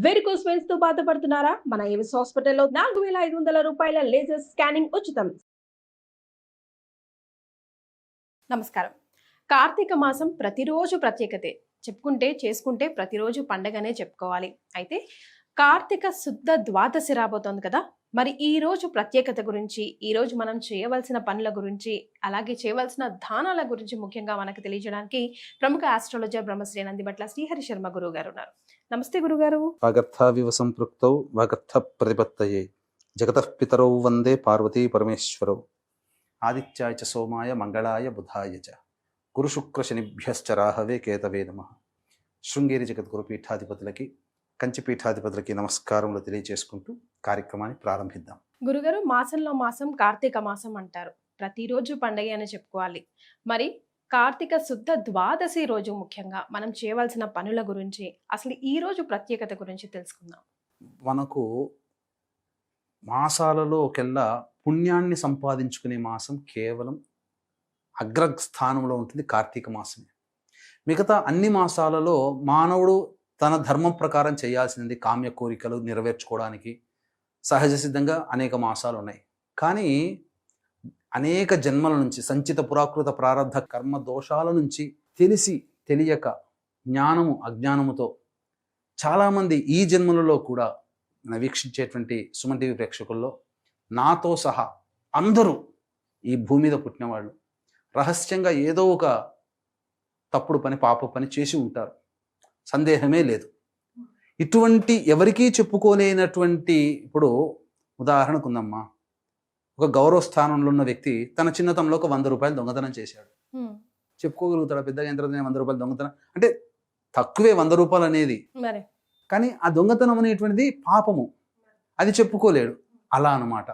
Varicose veins తో బాధపడుతున్నారా? మన ఏవిస్ హాస్పిటల్లో 4500 రూపాయల లేజర్ స్కానింగ్ ఉచితం. నమస్కారం. కార్తీక మాసం ప్రతిరోజు ప్రత్యేకతే. చేసుకుంటే ప్రతిరోజు పండగనే చెప్పుకోవాలి. అయితే కార్తీక శుద్ధ ద్వాదశి రాబోతోంది కదా. మరి ఈ రోజు ప్రత్యేకత గురించి, ఈ రోజు మనం చేయవలసిన పనుల గురించి, అలాగే చేయవలసిన దానాల గురించి ముఖ్యంగా మనకు తెలియజేయడానికి ప్రముఖ ఆస్ట్రాలజర్ బ్రహ్మశ్రీ నందిబట్ల శ్రీహరి శర్మ గురువు గారు ఉన్నారు. నమస్తే గురుగారు. వాగర్థావివ సంపృక్తౌ వాగర్థ ప్రతిపత్తయే జగతః పితరౌ వందే పార్వతీ పరమేశ్వరౌ ఆదిత్యాయ చ సోమాయ మంగళాయ బుధాయ చ గురు శుక్ర శనిభ్యశ్చ రాహవే కేతవే నమః. శృంగేరి జగద్గురు పీఠాధిపతులకి, కంచి పీఠాధిపతులకి నమస్కారములు తెలియజేసుకుంటూ కార్యక్రమాన్ని ప్రారంభిద్దాం. గురుగారు, మాసంలో మాసం కార్తీక మాసం అంటారు. ప్రతిరోజు పండగ అని చెప్పుకోవాలి. మరి కార్తీక శుద్ధ ద్వాదశి రోజు ముఖ్యంగా మనం చేయవలసిన పనుల గురించి, అసలు ఈ రోజు ప్రత్యేకత గురించి తెలుసుకుందాం. మనకు మాసాలలో ఒకెల్లా పుణ్యాన్ని సంపాదించుకునే మాసం కేవలం అగ్రస్థానంలో ఉంటుంది కార్తీక మాసమే. మిగతా అన్ని మాసాలలో మానవుడు తన ధర్మం ప్రకారం చేయాల్సింది కామ్య కోరికలు నెరవేర్చుకోవడానికి సహజ సిద్ధంగా అనేక మాసాలు ఉన్నాయి. కానీ అనేక జన్మల నుంచి, సంచిత పురాకృత ప్రారంధ కర్మ దోషాల నుంచి తెలిసి తెలియక, జ్ఞానము అజ్ఞానముతో చాలామంది ఈ జన్మలలో కూడా వీక్షించేటువంటి సుమన్ టీవీ ప్రేక్షకుల్లో నాతో సహా అందరూ ఈ భూమి మీద పుట్టిన వాళ్ళు రహస్యంగా ఏదో ఒక తప్పుడు పని, పాప పని చేసి ఉంటారు, సందేహమే లేదు. ఇటువంటి ఎవరికీ చెప్పుకోలేనటువంటి, ఇప్పుడు ఉదాహరణకు ఉందమ్మా, ఒక గౌరవ స్థానంలో ఉన్న వ్యక్తి తన చిన్నతనంలో ఒక 100 రూపాయలు దొంగతనం చేశాడు. చెప్పుకోగలుగుతాడు పెద్దగా ఎంత 100 రూపాయలు దొంగతనం అంటే తక్కువే 100 రూపాయలు అనేది. కానీ ఆ దొంగతనం అనేటువంటిది పాపము, అది చెప్పుకోలేడు. అలా అన్నమాట.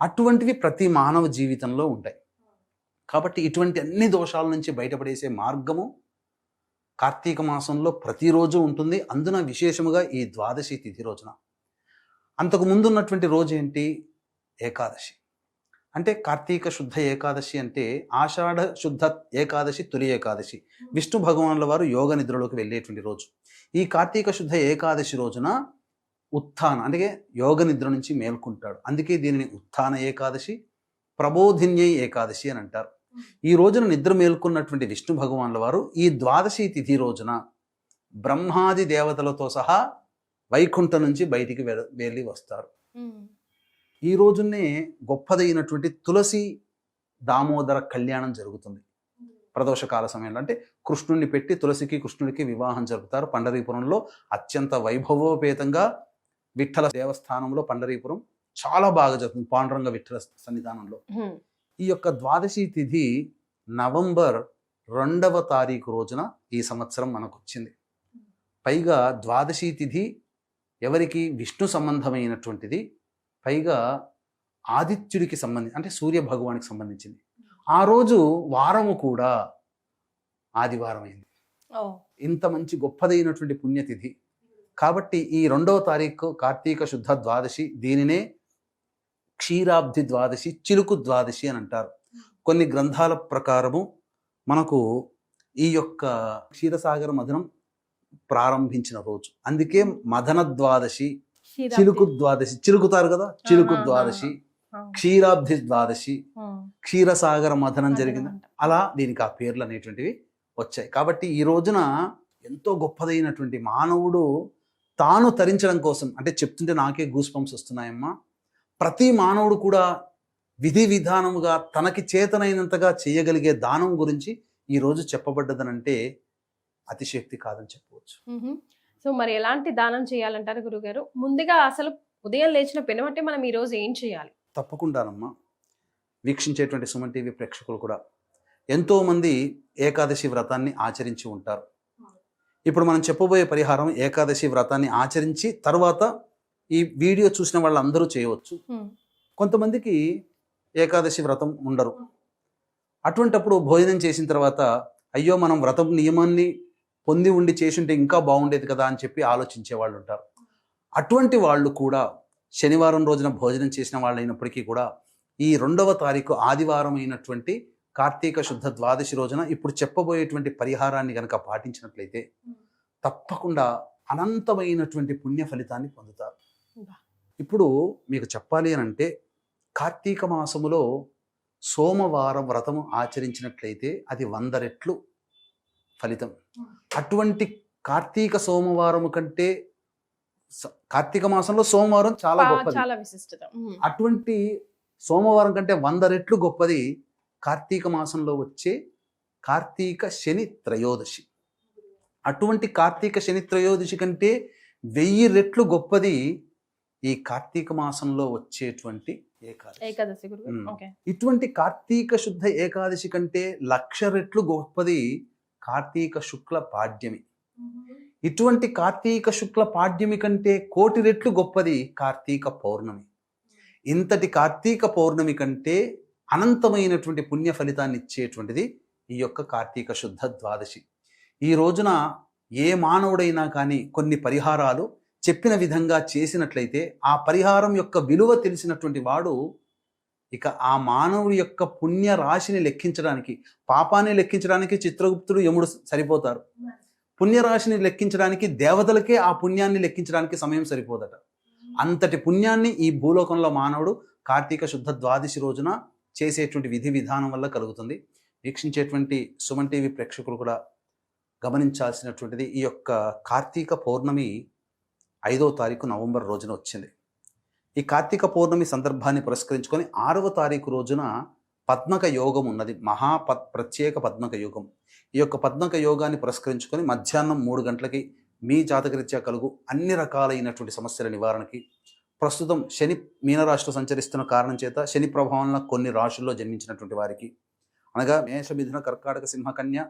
అటువంటివి ప్రతి మానవ జీవితంలో ఉంటాయి. కాబట్టి ఇటువంటి అన్ని దోషాల నుంచి బయటపడేసే మార్గము కార్తీక మాసంలో ప్రతిరోజు ఉంటుంది. అందున విశేషముగా ఈ ద్వాదశి తిథి రోజున. అంతకు ముందు ఉన్నటువంటి రోజు ఏంటి? ఏకాదశి. అంటే కార్తీక శుద్ధ ఏకాదశి అంటే ఆషాఢ శుద్ధ ఏకాదశి, తొలి ఏకాదశి. విష్ణు భగవానుల వారు యోగ నిద్రలోకి వెళ్ళేటువంటి రోజు. ఈ కార్తీక శుద్ధ ఏకాదశి రోజున ఉత్థాన అంటే యోగ నిద్ర నుంచి మేల్కొంటాడు. అందుకే దీనిని ఉత్థాన ఏకాదశి, ప్రబోధిన్యై ఏకాదశి అని అంటారు. ఈ రోజున నిద్ర మేల్కొన్నటువంటి విష్ణు భగవానుల వారు ఈ ద్వాదశి తిథి రోజున బ్రహ్మాది దేవతలతో సహా వైకుంఠం నుంచి బయటికి వెళ్ళి వస్తారు. ఈ రోజునే గొప్పదైనటువంటి తులసి దామోదర కళ్యాణం జరుగుతుంది. ప్రదోషకాల సమయంలో అంటే కృష్ణుడిని పెట్టి తులసికి కృష్ణుడికి వివాహం జరుపుతారు. పండరీపురంలో అత్యంత వైభవోపేతంగా విఠ్ఠల దేవస్థానంలో పండరీపురం చాలా బాగా జరుగుతుంది. పాండురంగ విఠ్ఠల సన్నిధానంలో. ఈ యొక్క ద్వాదశి తిథి నవంబర్ 2వ తారీఖు రోజున ఈ సంవత్సరం మనకు వచ్చింది. పైగా ద్వాదశి తిథి ఎవరికి? విష్ణు సంబంధమైనటువంటిది. పైగా ఆదిత్యుడికి సంబంధించి అంటే సూర్య భగవానికి సంబంధించింది. ఆ రోజు వారము కూడా ఆదివారం అయింది. ఇంత మంచి గొప్పదైనటువంటి పుణ్యతిథి కాబట్టి ఈ 2వ తారీఖు కార్తీక శుద్ధ ద్వాదశి, దీనినే క్షీరాబ్ది ద్వాదశి, చిలుకు ద్వాదశి అని అంటారు. కొన్ని గ్రంథాల ప్రకారము మనకు ఈ యొక్క క్షీరసాగర మథనం ప్రారంభించిన రోజు. అందుకే మదన ద్వాదశి, చిలుకు ద్వాదశి, చిలుకుతారు కదా, చిలుకు ద్వాదశి, క్షీరాబ్ది ద్వాదశి, క్షీరసాగర మథనం జరిగింది. అలా దీనికి ఆ పేర్లు అనేటువంటివి వచ్చాయి. కాబట్టి ఈ రోజున ఎంతో గొప్పదైనటువంటి మానవుడు తాను తరించడం కోసం, అంటే చెప్తుంటే నాకే గూస్ బంప్స్ వస్తున్నాయమ్మా. ప్రతి మానవుడు కూడా విధి విధానముగా తనకి చేతనైనంతగా చేయగలిగే దానం గురించి ఈ రోజు చెప్పబడ్డదనంటే అతిశక్తి కాదని చెప్పవచ్చు. సో మరి ఎలాంటి దానం చేయాలంటారు గురుగారు? ముందుగా అసలు ఉదయం లేచిన పెనుమట్టి మనం ఈ రోజు ఏం చేయాలి? తప్పకుండానమ్మా. వీక్షించేటువంటి సుమన్ టీవీ ప్రేక్షకులు కూడా ఎంతోమంది ఏకాదశి వ్రతాన్ని ఆచరించి ఉంటారు. ఇప్పుడు మనం చెప్పబోయే పరిహారం ఏకాదశి వ్రతాన్ని ఆచరించి తర్వాత ఈ వీడియో చూసిన వాళ్ళందరూ చేయవచ్చు. కొంతమందికి ఏకాదశి వ్రతం ఉండరు. అటువంటప్పుడు భోజనం చేసిన తర్వాత అయ్యో మనం వ్రతం నియమాన్ని పొంది ఉండి చేసుంటే ఇంకా బాగుండేది కదా అని చెప్పి ఆలోచించే వాళ్ళు ఉంటారు. అటువంటి వాళ్ళు కూడా శనివారం రోజున భోజనం చేసిన వాళ్ళు అయినప్పటికీ కూడా ఈ 2వ తారీఖు ఆదివారం అయినటువంటి కార్తీక శుద్ధ ద్వాదశి రోజున ఇప్పుడు చెప్పబోయేటువంటి పరిహారాన్ని కనుక పాటించినట్లయితే తప్పకుండా అనంతమైనటువంటి పుణ్య ఫలితాన్ని పొందుతారు. బా. ఇప్పుడు మీకు చెప్పాలి అని అంటే కార్తీక మాసములో సోమవారం వ్రతము ఆచరించినట్లయితే అది 100 రెట్లు ఫలితం. అటువంటి కార్తీక సోమవారం కంటే కార్తీక మాసంలో సోమవారం చాలా గొప్పది. చాలా విశిష్టత. అటువంటి సోమవారం కంటే 100 రెట్లు గొప్పది కార్తీక మాసంలో వచ్చే కార్తీక శని త్రయోదశి. అటువంటి కార్తీక శని త్రయోదశి కంటే 1000 రెట్లు గొప్పది ఈ కార్తీక మాసంలో వచ్చేటువంటి ఏకాదశి గురువు. ఓకే. ఇటువంటి కార్తీక శుద్ధ ఏకాదశి కంటే 1,00,000 రెట్లు గొప్పది కార్తీక శుక్ల పాడ్యమి. ఇటువంటి కార్తీక శుక్ల పాడ్యమి కంటే 1,00,00,000 రెట్లు గొప్పది కార్తీక పౌర్ణమి. ఇంతటి కార్తీక పౌర్ణమి కంటే అనంతమైనటువంటి పుణ్య ఫలితాన్ని ఇచ్చేటువంటిది ఈ యొక్క కార్తీక శుద్ధ ద్వాదశి. ఈ రోజున ఏ మానవుడైనా కానీ కొన్ని పరిహారాలు చెప్పిన విధంగా చేసినట్లయితే ఆ పరిహారం యొక్క విలువ తెలిసినటువంటి వాడు ఇక ఆ మానవుడి యొక్క పుణ్య రాశిని లెక్కించడానికి, పాపాన్ని లెక్కించడానికి చిత్రగుప్తుడు యముడు సరిపోతారు. పుణ్యరాశిని లెక్కించడానికి దేవతలకే ఆ పుణ్యాన్ని లెక్కించడానికి సమయం సరిపోదట. అంతటి పుణ్యాన్ని ఈ భూలోకంలో మానవుడు కార్తీక శుద్ధ ద్వాదశి రోజున చేసేటువంటి విధి విధానం వల్ల కలుగుతుంది. వీక్షించేటువంటి సుమన్ టీవీ ప్రేక్షకులు కూడా గమనించాల్సినటువంటిది, ఈ యొక్క కార్తీక పౌర్ణమి 5వ తారీఖు నవంబర్ రోజున వచ్చింది. ఈ కార్తీక పౌర్ణమి సందర్భాన్ని పురస్కరించుకొని 6వ తారీఖు రోజున పద్మక యోగం ఉన్నది. ప్రత్యేక పద్మక యోగం. ఈ యొక్క పద్మక యోగాన్ని పురస్కరించుకొని మధ్యాహ్నం 3 గంటలకి మీ జాతకరీత్యా కలుగు అన్ని రకాలైనటువంటి సమస్యల నివారణకి, ప్రస్తుతం శని మీనరాశిలో సంచరిస్తున్న కారణం చేత శని ప్రభావం కొన్ని రాశుల్లో జన్మించినటువంటి వారికి, అనగా మేష, మిథున, కర్కాటక, సింహ, కన్య,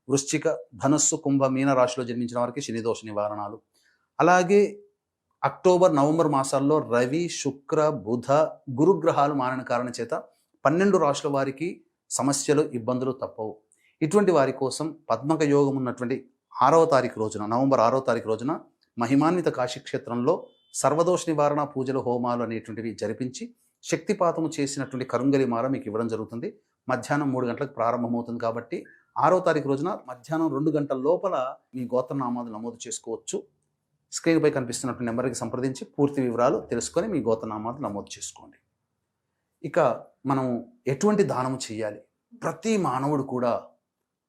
వృశ్చిక, ధనస్సు, కుంభ, మీన రాశిలో జన్మించిన వారికి శని దోష నివారణలు. అలాగే అక్టోబర్, నవంబర్ మాసాల్లో రవి, శుక్ర, బుధ, గురుగ్రహాలు మారిన కారణం చేత 12 రాశుల వారికి సమస్యలు, ఇబ్బందులు తప్పవు. ఇటువంటి వారి కోసం పద్మక యోగం ఉన్నటువంటి 6వ తారీఖు రోజున, నవంబర్ 6వ తారీఖు రోజున మహిమాన్విత కాశీక్షేత్రంలో సర్వదోష నివారణ పూజలు, హోమాలు అనేటువంటివి జరిపించి శక్తిపాతము చేసినటువంటి కరుంగలి మాల మీకు ఇవ్వడం జరుగుతుంది. మధ్యాహ్నం 3 గంటలకు ప్రారంభమవుతుంది కాబట్టి 6వ తారీఖు రోజున మధ్యాహ్నం 2 గంటల లోపల మీ గోత్రనామాలు నమోదు చేసుకోవచ్చు. స్క్రీన్పై కనిపిస్తున్నటువంటి నెంబర్కి సంప్రదించి పూర్తి వివరాలు తెలుసుకొని మీ గోత్రనామాలు నమోదు చేసుకోండి. ఇక మనం ఎటువంటి దానము చేయాలి? ప్రతి మానవుడు కూడా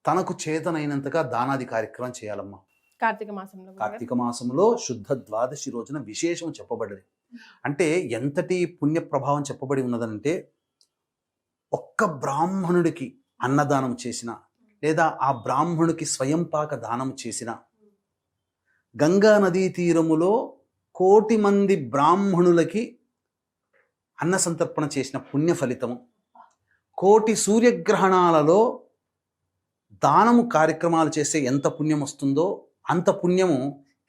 తనకు చేతనైనంతగా దానాది కార్యక్రమం చేయాలమ్మా. కార్తీక మాసంలో శుద్ధ ద్వాదశి రోజున విశేషం చెప్పబడ్డది. అంటే ఎంతటి పుణ్య ప్రభావం చెప్పబడి ఉన్నదంటే, ఒక్క బ్రాహ్మణుడికి అన్నదానం చేసిన, లేదా ఆ బ్రాహ్మణుడికి స్వయం పాక దానం చేసిన, గంగా నదీ తీరములో 1,00,00,000 మంది బ్రాహ్మణులకి అన్న సంతర్పణ చేసిన పుణ్య ఫలితము, 1,00,00,000 సూర్యగ్రహణాలలో దానము కార్యక్రమాలు చేస్తే ఎంత పుణ్యం వస్తుందో అంత పుణ్యము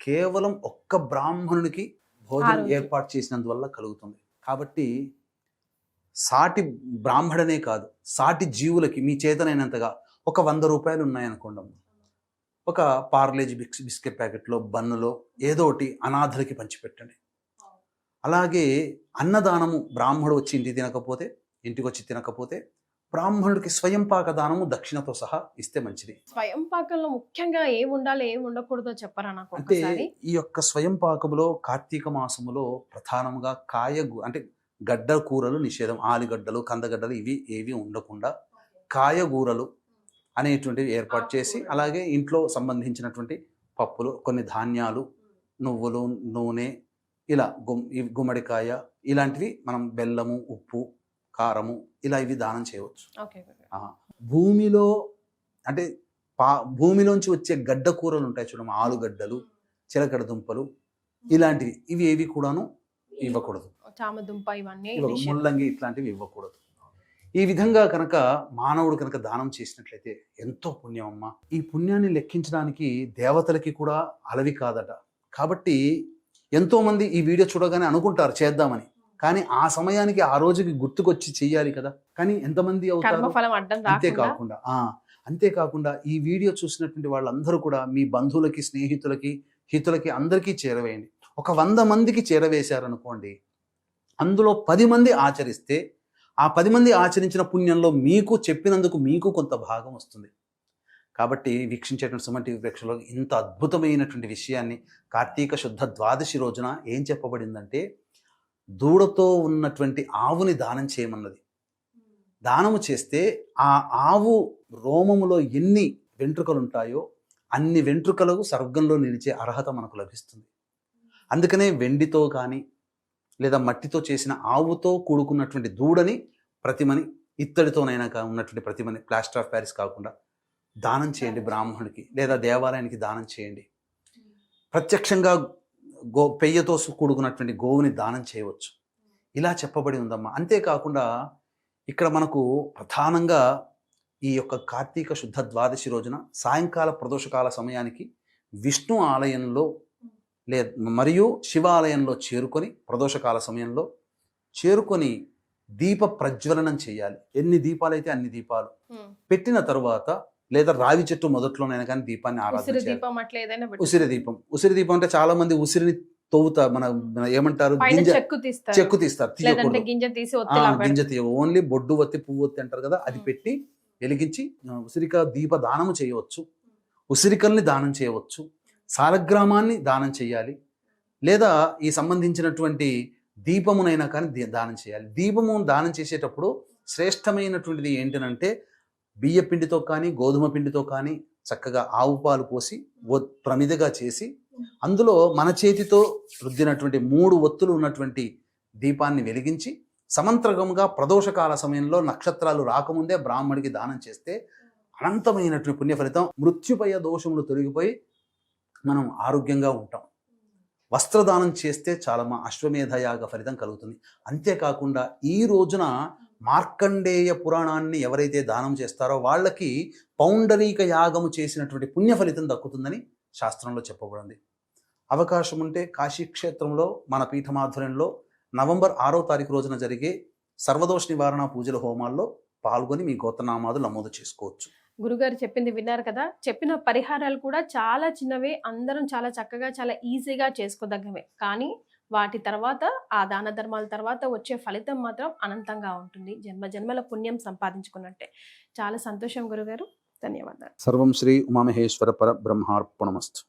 కేవలం ఒక్క బ్రాహ్మణునికి భోజనం ఏర్పాటు చేసినందువల్ల కలుగుతుంది. కాబట్టి సాటి బ్రాహ్మణనే కాదు, సాటి జీవులకి మీ చేతనైనంతగా ఒక 100 రూపాయలు ఉన్నాయనుకోండి, ఒక పార్లేజీ బిస్కెట్ ప్యాకెట్లో, బన్నులో ఏదో ఒకటి అనాథలకి పంచిపెట్టండి. అలాగే అన్నదానము, బ్రాహ్మణుడు వచ్చి ఇంటికి వచ్చి తినకపోతే బ్రాహ్మణుడికి స్వయం పాక దానము దక్షిణతో సహా ఇస్తే మంచిది. స్వయం పాకంలో ముఖ్యంగా ఏం ఉండాలి, ఏం ఉండకూడదో చెప్పరా నాకు? అంటే ఈ యొక్క స్వయం పాకములో కార్తీక మాసములో ప్రధానంగా అంటే గడ్డ కూరలు నిషేధం. ఆలుగడ్డలు, కందగడ్డలు ఇవి ఏవి ఉండకుండా కాయగూరలు అనేటువంటివి ఏర్పాటు చేసి, అలాగే ఇంట్లో సంబంధించినటువంటి పప్పులు, కొన్ని ధాన్యాలు, నువ్వులు, నూనె, ఇలా గుమ్మడికాయ ఇలాంటివి మనం బెల్లము, ఉప్పు, కారము ఇలా ఇవి దానం చేయవచ్చు. భూమిలో అంటే భూమిలోంచి వచ్చే గడ్డ కూరలు ఉంటాయి చూడము, ఆలుగడ్డలు, చిలకడ దుంపలు ఇలాంటివి, ఇవి ఏవి కూడాను ఇవ్వకూడదు. చామదుంప, ఇవన్నీ ముల్లంగి ఇట్లాంటివి ఇవ్వకూడదు. ఈ విధంగా కనుక మానవుడు కనుక దానం చేసినట్లయితే ఎంతో పుణ్యం అమ్మ. ఈ పుణ్యాన్ని లెక్కించడానికి దేవతలకి కూడా అలవి కాదట. కాబట్టి ఎంతోమంది ఈ వీడియో చూడగానే అనుకుంటారు చేద్దామని, కానీ ఆ సమయానికి ఆ రోజుకి గుర్తుకొచ్చి చెయ్యాలి కదా. కానీ ఎంతమంది అవుతారు? అంతేకాకుండా ఈ వీడియో చూసినటువంటి వాళ్ళందరూ కూడా మీ బంధువులకి, స్నేహితులకి, హితులకి అందరికీ చేరవేయండి. ఒక 100 మందికి చేరవేశారనుకోండి, అందులో 10 మంది ఆచరిస్తే ఆ 10 మంది ఆచరించిన పుణ్యంలో మీకు చెప్పినందుకు మీకు కొంత భాగం వస్తుంది. కాబట్టి వీక్షించేటువంటి సుమన్ టీవీ ప్రేక్షకులకు ఇంత అద్భుతమైనటువంటి విషయాన్ని కార్తీక శుద్ధ ద్వాదశి రోజున ఏం చెప్పబడిందంటే, దూడతో ఉన్నటువంటి ఆవుని దానం చేయమన్నది. దానము చేస్తే ఆ ఆవు రోమములో ఎన్ని వెంట్రుకలు ఉంటాయో అన్ని వెంట్రుకలకు స్వర్గంలో నిలిచే అర్హత మనకు లభిస్తుంది. అందుకనే వెండితో కానీ లేదా మట్టితో చేసిన ఆవుతో కూడుకున్నటువంటి దూడని, ప్రతిమని, ఇత్తడితోనైనా ఉన్నటువంటి ప్రతిమని, ప్లాస్టర్ ఆఫ్ ప్యారిస్ కాకుండా దానం చేయండి బ్రాహ్మణుడికి లేదా దేవాలయానికి దానం చేయండి. ప్రత్యక్షంగా పెయ్యతో కూడుకున్నటువంటి గోవుని దానం చేయవచ్చు. ఇలా చెప్పబడి ఉందమ్మా. అంతేకాకుండా ఇక్కడ మనకు ప్రధానంగా ఈ యొక్క కార్తీక శుద్ధ ద్వాదశి రోజున సాయంకాల ప్రదోషకాల సమయానికి విష్ణు ఆలయంలో మరియు శివాలయంలో చేరుకొని, ప్రదోషకాల సమయంలో చేరుకొని దీప ప్రజ్వలనం చేయాలి. ఎన్ని దీపాలైతే అన్ని దీపాలు పెట్టిన తరువాత, లేదా రావి చెట్టు మొదట్లోనైనా కానీ దీపాన్ని ఆరాధన చేయాలి. ఉసిరి దీపం. ఉసిరి దీపం అంటే చాలా మంది ఉసిరిని తవ్వుతా, మన ఏమంటారు, చెక్కు తీస్తారు. గింజ తీయ, ఓన్లీ బొడ్డు వత్తి పువ్వు వత్తి అంటారు కదా, అది పెట్టి వెలిగించి ఉసిరిక దీప దానము చేయవచ్చు. ఉసిరికల్ని దానం చేయవచ్చు. సాలగ్రామాన్ని దానం చేయాలి. లేదా ఈ సంబంధించినటువంటి దీపమునైనా కానీ దానం చేయాలి. దీపము దానం చేసేటప్పుడు శ్రేష్టమైనటువంటిది ఏంటనంటే, బియ్య పిండితో కానీ గోధుమ పిండితో కానీ చక్కగా ఆవు పాలు పోసి ప్రమిదగా చేసి అందులో మన చేతితో రుద్దినటువంటి 3 ఒత్తులు ఉన్నటువంటి దీపాన్ని వెలిగించి సమంత్రకంగా ప్రదోషకాల సమయంలో నక్షత్రాలు రాకముందే బ్రాహ్మడికి దానం చేస్తే అనంతమైనటువంటి పుణ్య ఫలితం. మృత్యుపయ దోషములు తొలగిపోయి మనం ఆరోగ్యంగా ఉంటాం. వస్త్రదానం చేస్తే చాలా అశ్వమేధయాగ ఫలితం కలుగుతుంది. అంతేకాకుండా ఈ రోజున మార్కండేయ పురాణాన్ని ఎవరైతే దానం చేస్తారో వాళ్ళకి పౌండరీక యాగము చేసినటువంటి పుణ్య ఫలితం దక్కుతుందని శాస్త్రంలో చెప్పబడింది. అవకాశం ఉంటే కాశీక్షేత్రంలో మన పీఠమాధ్వర్యంలో నవంబర్ 6వ తారీఖు రోజున జరిగే సర్వదోష నివారణ పూజల హోమాల్లో పాల్గొని మీ గోత్రనామాలు నమోదు చేసుకోవచ్చు. గురుగారు చెప్పింది విన్నారు కదా. చెప్పిన పరిహారాలు కూడా చాలా చిన్నవే, అందరం చాలా చక్కగా చాలా ఈజీగా చేసుకోదగ్గవే. కానీ వాటి తర్వాత, ఆ దాన ధర్మాల తర్వాత వచ్చే ఫలితం మాత్రం అనంతంగా ఉంటుంది. జన్మ జన్మల పుణ్యం సంపాదించుకున్నట్టే. చాలా సంతోషం గురుగారు. ధన్యవాదాలు. సర్వం శ్రీ ఉమామహేశ్వర పర బ్రహ్మార్పణమస్తు.